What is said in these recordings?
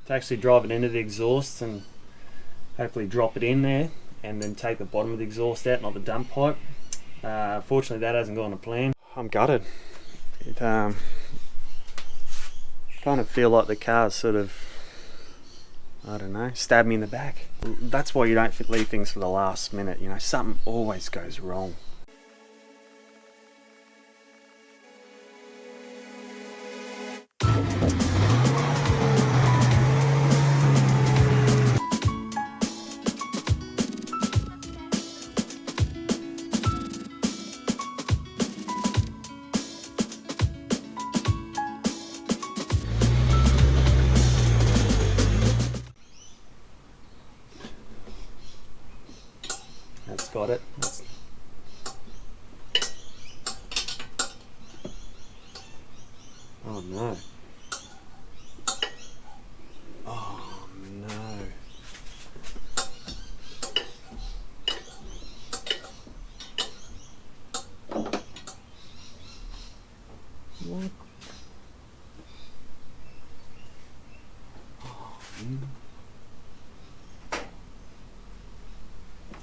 to actually drive it into the exhaust and hopefully drop it in there and then take the bottom of the exhaust out, not the dump pipe. Fortunately that hasn't gone to plan. I'm gutted. It kind of feel like the car's sort of, I don't know, stabbed me in the back. That's why you don't leave things for the last minute, you know, something always goes wrong. That's got it. Oh no. Oh no. What? Oh no.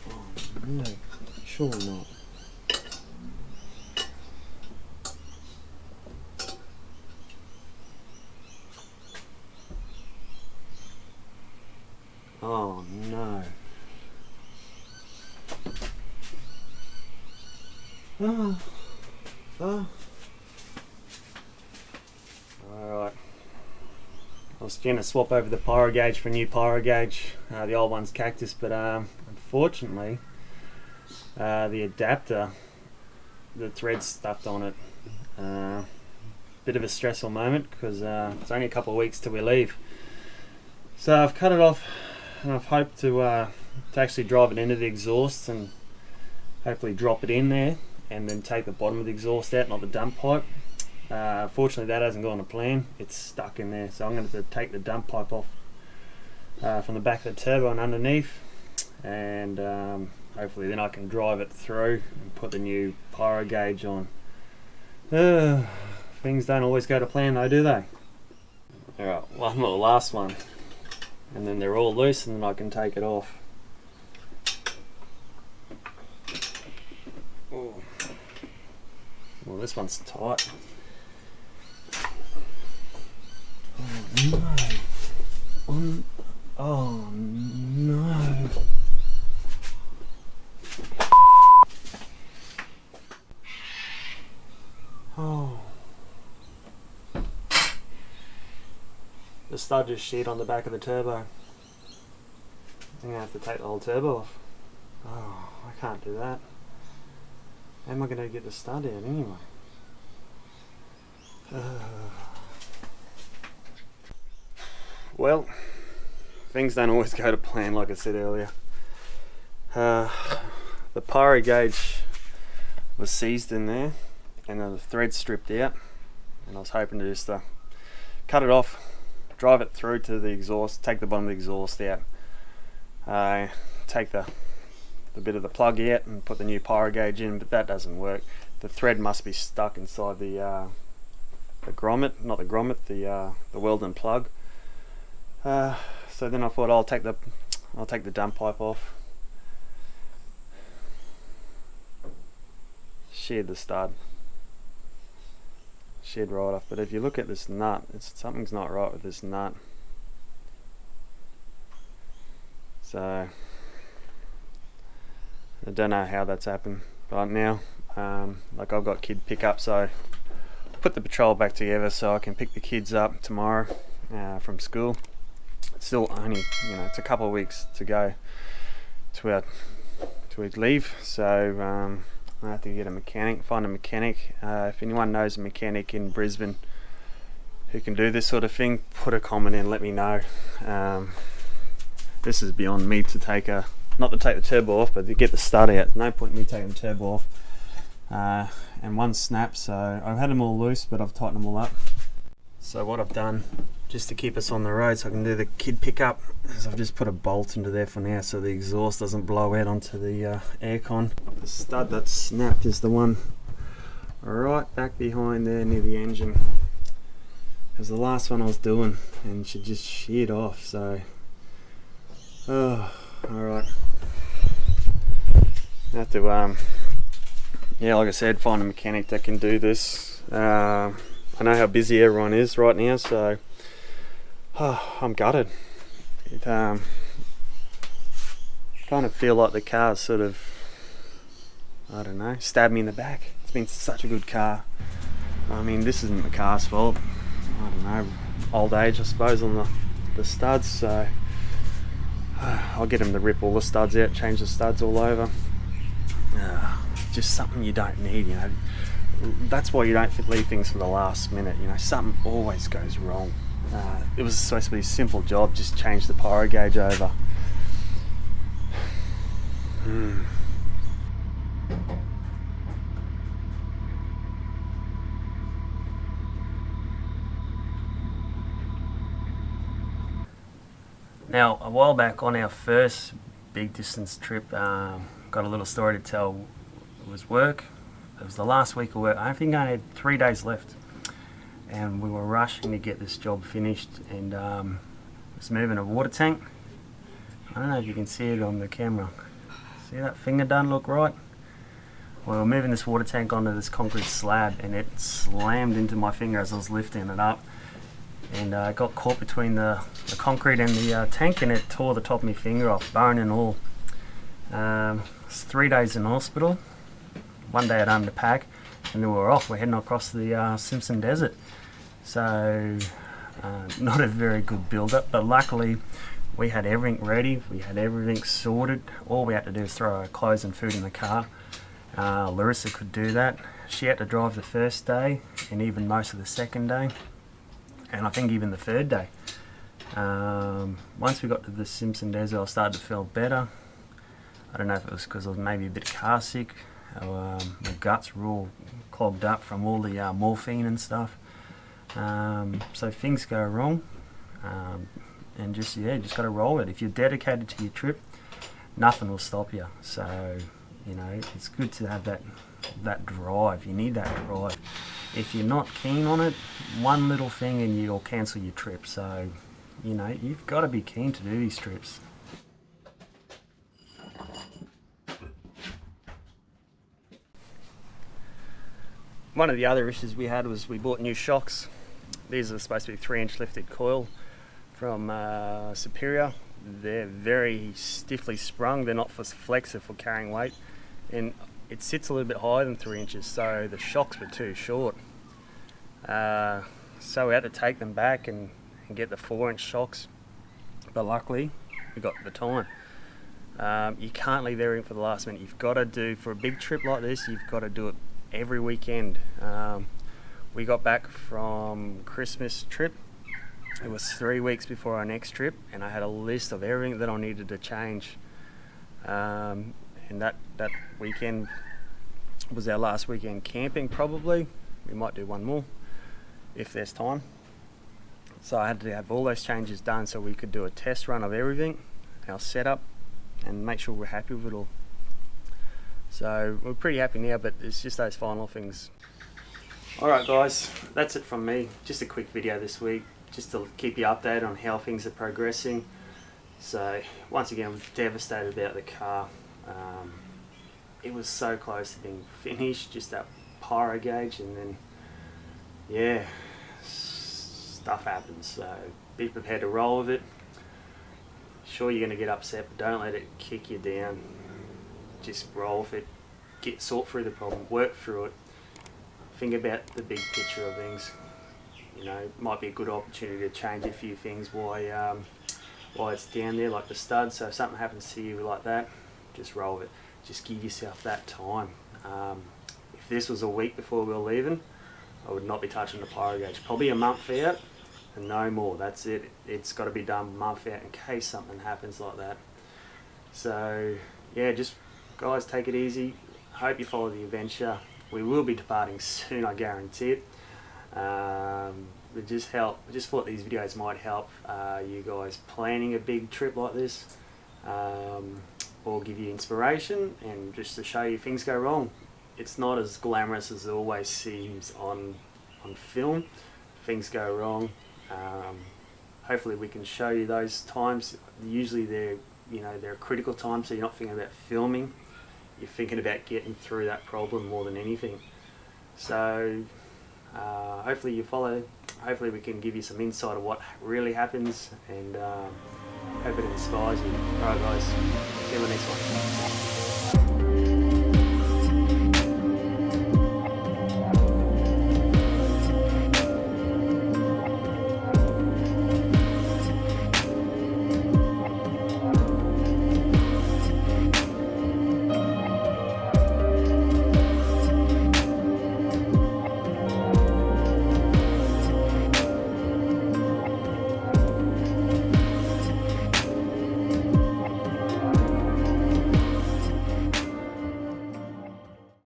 Oh no. Sure not. Oh no. Oh. Oh. Alright. I was going to swap over the pyro gauge for a new pyro gauge. The old one's cactus, but unfortunately the adapter, the thread's stuffed on it. Bit of a stressful moment because it's only a couple of weeks till we leave. So I've cut it off and I've hoped to actually drive it into the exhaust and hopefully drop it in there and then take the bottom of the exhaust out, not the dump pipe. Fortunately that hasn't gone to plan. It's stuck in there, so I'm going to take the dump pipe off from the back of the turbo and underneath, and hopefully then I can drive it through and put the new pyro gauge on. Things don't always go to plan though, do they? Alright, one more, last one, and then they're all loose and then I can take it off. Ooh. Well, this one's tight. Oh no. Oh no. Oh. The stud just sheared on the back of the turbo. I'm gonna have to take the whole turbo off. Oh, I can't do that. How am I gonna get the stud out anyway? Well, things don't always go to plan, like I said earlier. The pyro gauge was seized in there and then the thread stripped out, and I was hoping to just cut it off, drive it through to the exhaust, take the bottom of the exhaust out, take the bit of the plug out and put the new pyro gauge in, but that doesn't work. The thread must be stuck inside the grommet, not the grommet, the Weldon plug. So then I thought I'll take the dump pipe off, sheared the stud, sheared right off. But if you look at this nut, something's not right with this nut. So I don't know how that's happened right now. Like I've got kid pickup, so put the patrol back together so I can pick the kids up tomorrow from school. It's still only, it's a couple of weeks to go to we leave, so I have to get a mechanic, find a mechanic. If anyone knows a mechanic in Brisbane who can do this sort of thing, put a comment in, let me know. This is beyond me to not to take the turbo off, but to get the stud out. There's no point in me taking the turbo off. And one snap, so I've had them all loose, but I've tightened them all up. So what I've done, just to keep us on the road so I can do the kid pickup, is I've just put a bolt into there for now so the exhaust doesn't blow out onto the aircon. The stud that's snapped is the one right back behind there near the engine. It was the last one I was doing, and she just sheared off. So, oh, all right. I have to, yeah, like I said, find a mechanic that can do this. I know how busy everyone is right now, so I'm gutted. It kind of feel like the car's sort of, I don't know, stabbed me in the back. It's been such a good car. I mean, this isn't the car's fault. I don't know, old age I suppose on the studs, so I'll get him to rip all the studs out, change the studs all over. Just something you don't need, you know. That's why you don't leave things for the last minute, you know. Something always goes wrong. It was supposed to be a simple job, just change the pyro gauge over. Now, a while back on our first big distance trip, got a little story to tell. It was work. It was the last week of work. I think I had 3 days left, and we were rushing to get this job finished, and was moving a water tank. I don't know if you can see it on the camera. See that finger doesn't look right? Well, we were moving this water tank onto this concrete slab, and it slammed into my finger as I was lifting it up. And I got caught between the concrete and the tank, and it tore the top of my finger off, bone and all. It's 3 days in hospital, 1 day at home to pack, and then we were off. We're heading across the Simpson Desert. So, not a very good build-up, but luckily we had everything ready, we had everything sorted. All we had to do was throw our clothes and food in the car. Larissa could do that. She had to drive the first day, and even most of the second day. And I think even the third day. Once we got to the Simpson Desert, I started to feel better. I don't know if it was because I was maybe a bit car sick. My guts were all clogged up from all the morphine and stuff. So things go wrong. And just got to roll it. If you're dedicated to your trip, nothing will stop you. So, you know, it's good to have that drive. You need that drive. If you're not keen on it, one little thing and you'll cancel your trip. So, you know, you've got to be keen to do these trips. One of the other issues we had was we bought new shocks. These are supposed to be 3-inch lifted coil from Superior. They're very stiffly sprung. They're not for flex or for carrying weight. And it sits a little bit higher than 3 inches, so the shocks were too short. So we had to take them back and get the 4-inch shocks. But luckily, we got the time. You can't leave everything for the last minute. You've got to do, for a big trip like this, you've got to do it every weekend. We got back from Christmas trip. It was 3 weeks before our next trip, and I had a list of everything that I needed to change. And that weekend was our last weekend camping, probably. We might do one more if there's time. So I had to have all those changes done so we could do a test run of everything, our setup, and make sure we're happy with it all. So we're pretty happy now, but it's just those final things. Alright guys, that's it from me. Just a quick video this week, just to keep you updated on how things are progressing. So once again, I'm devastated about the car. It was so close to being finished, just that pyro gauge, and then yeah, stuff happens. So be prepared to roll with it. Sure, you're going to get upset, but don't let it kick you down. Just roll with it, sort through the problem, work through it, think about the big picture of things. You know, it might be a good opportunity to change a few things while it's down there, like the stud. So if something happens to you like that, just roll with it. Just give yourself that time. If this was a week before we were leaving, I would not be touching the pyro gauge. Probably a month out and no more. That's it. It's got to be done a month out in case something happens like that. So yeah, just guys, take it easy. Hope you follow the adventure. We will be departing soon, I guarantee it. It just thought these videos might help you guys planning a big trip like this, or give you inspiration, and just to show you things go wrong. It's not as glamorous as it always seems on film. things go wrong. Hopefully we can show you those times. Usually they're a critical time, so you're not thinking about filming, you're thinking about getting through that problem more than anything. So hopefully you follow. Hopefully we can give you some insight of what really happens, and hope it inspires you. Alright guys, see you in the next one.